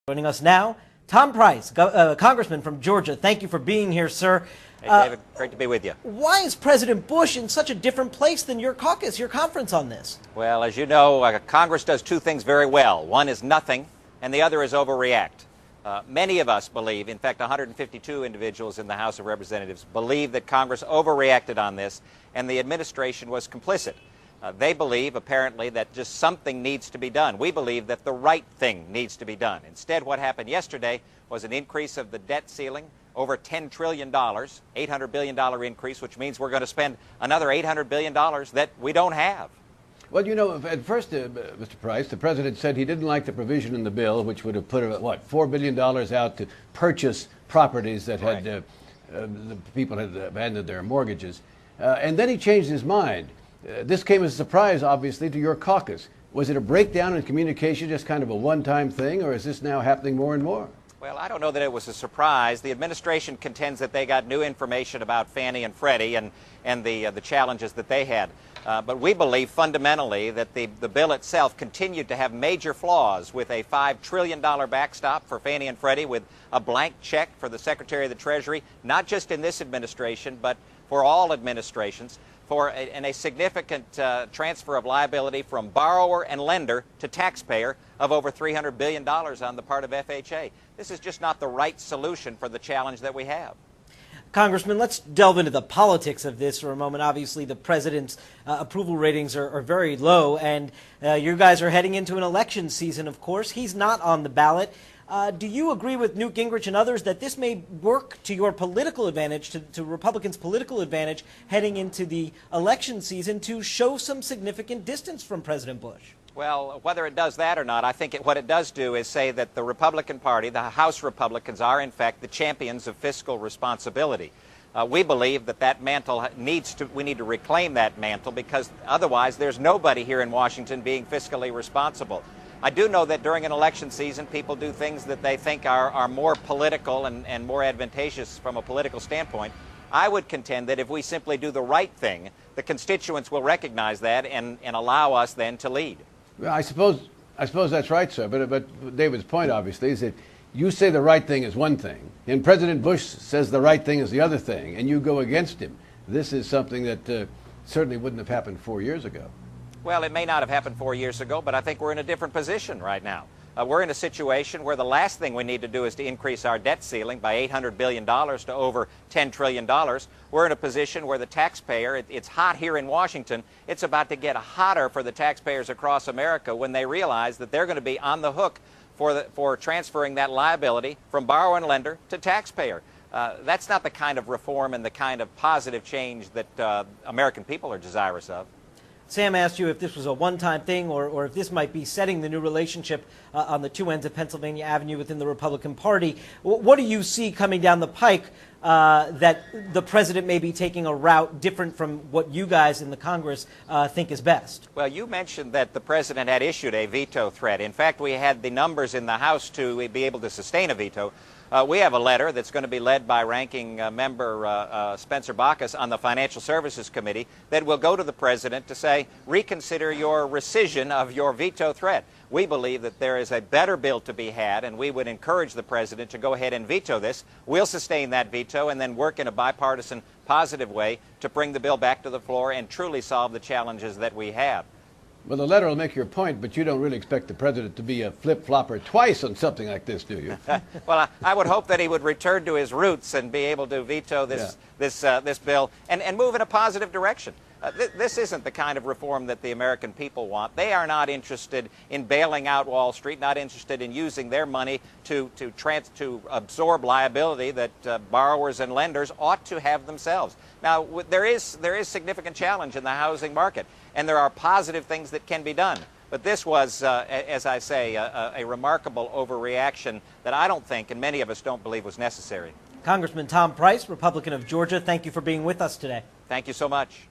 Joining us now, Tom Price, Congressman from Georgia. Thank you for being here, sir. Hey, David, great to be with you. Why is President Bush in such a different place than your caucus, your conference on this? Well, as you know, Congress does two things very well. One is nothing, and the other is overreact. Many of us believe, in fact, 152 individuals in the House of Representatives believe that Congress overreacted on this, and the administration was complicit. They believe, apparently, that just something needs to be done. We believe that the right thing needs to be done. Instead, what happened yesterday was an increase of the debt ceiling over $10 trillion, $800 billion increase, which means we're going to spend another $800 billion that we don't have. Well, you know, at first, Mr. Price, the president said he didn't like the provision in the bill, which would have put, $4 billion out to purchase properties that had the people had abandoned their mortgages. And then he changed his mind. This came as a surprise, obviously, to your caucus. Was it a breakdown in communication, just kind of a one-time thing, or is this now happening more and more? Well, I don't know that it was a surprise. The administration contends that they got new information about Fannie and Freddie and the challenges that they had. But we believe fundamentally that the bill itself continued to have major flaws, with a $5 trillion backstop for Fannie and Freddie, with a blank check for the Secretary of the Treasury, not just in this administration, but for all administrations, for a significant transfer of liability from borrower and lender to taxpayer of over $300 billion on the part of FHA. This is just not the right solution for the challenge that we have. Congressman, let's delve into the politics of this for a moment. Obviously, the president's approval ratings are very low, and you guys are heading into an election season, of course. He's not on the ballot. Do you agree with Newt Gingrich and others that this may work to your political advantage, to Republicans' political advantage, heading into the election season, to show some significant distance from President Bush? Well, whether it does that or not, I think what it does do is say that the Republican Party, the House Republicans, are in fact the champions of fiscal responsibility. We believe that mantle we need to reclaim that mantle, because otherwise there's nobody here in Washington being fiscally responsible. I do know that during an election season, people do things that they think are more political and more advantageous from a political standpoint. I would contend that if we simply do the right thing, the constituents will recognize that and allow us then to lead. Well, I suppose that's right, sir. But David's point, obviously, is that you say the right thing is one thing, and President Bush says the right thing is the other thing, and you go against him. This is something that certainly wouldn't have happened 4 years ago. Well, it may not have happened 4 years ago, but I think we're in a different position right now. We're in a situation where the last thing we need to do is to increase our debt ceiling by $800 billion to over $10 trillion. We're in a position where the taxpayer, it's hot here in Washington, it's about to get hotter for the taxpayers across America when they realize that they're going to be on the hook for transferring that liability from borrower and lender to taxpayer. That's not the kind of reform and the kind of positive change that American people are desirous of. Sam asked you if this was a one-time thing, or if this might be setting the new relationship on the two ends of Pennsylvania Avenue within the Republican Party. What do you see coming down the pike that the president may be taking a route different from what you guys in the Congress think is best? Well, you mentioned that the president had issued a veto threat. In fact, we had the numbers in the House to be able to sustain a veto. We have a letter that's going to be led by Ranking Member Spencer Baucus on the Financial Services Committee that will go to the president to say, reconsider your rescission of your veto threat. We believe that there is a better bill to be had, and we would encourage the president to go ahead and veto this. We'll sustain that veto and then work in a bipartisan, positive way to bring the bill back to the floor and truly solve the challenges that we have. Well, the letter will make your point, but you don't really expect the president to be a flip-flopper twice on something like this, do you? Well, I would hope that he would return to his roots and be able to veto this bill and move in a positive direction. This isn't the kind of reform that the American people want. They are not interested in bailing out Wall Street, not interested in using their money to absorb liability that borrowers and lenders ought to have themselves. Now, there is significant challenge in the housing market, and there are positive things that can be done. But this was, as I say, a remarkable overreaction that I don't think, and many of us don't believe, was necessary. Congressman Tom Price, Republican of Georgia, thank you for being with us today. Thank you so much.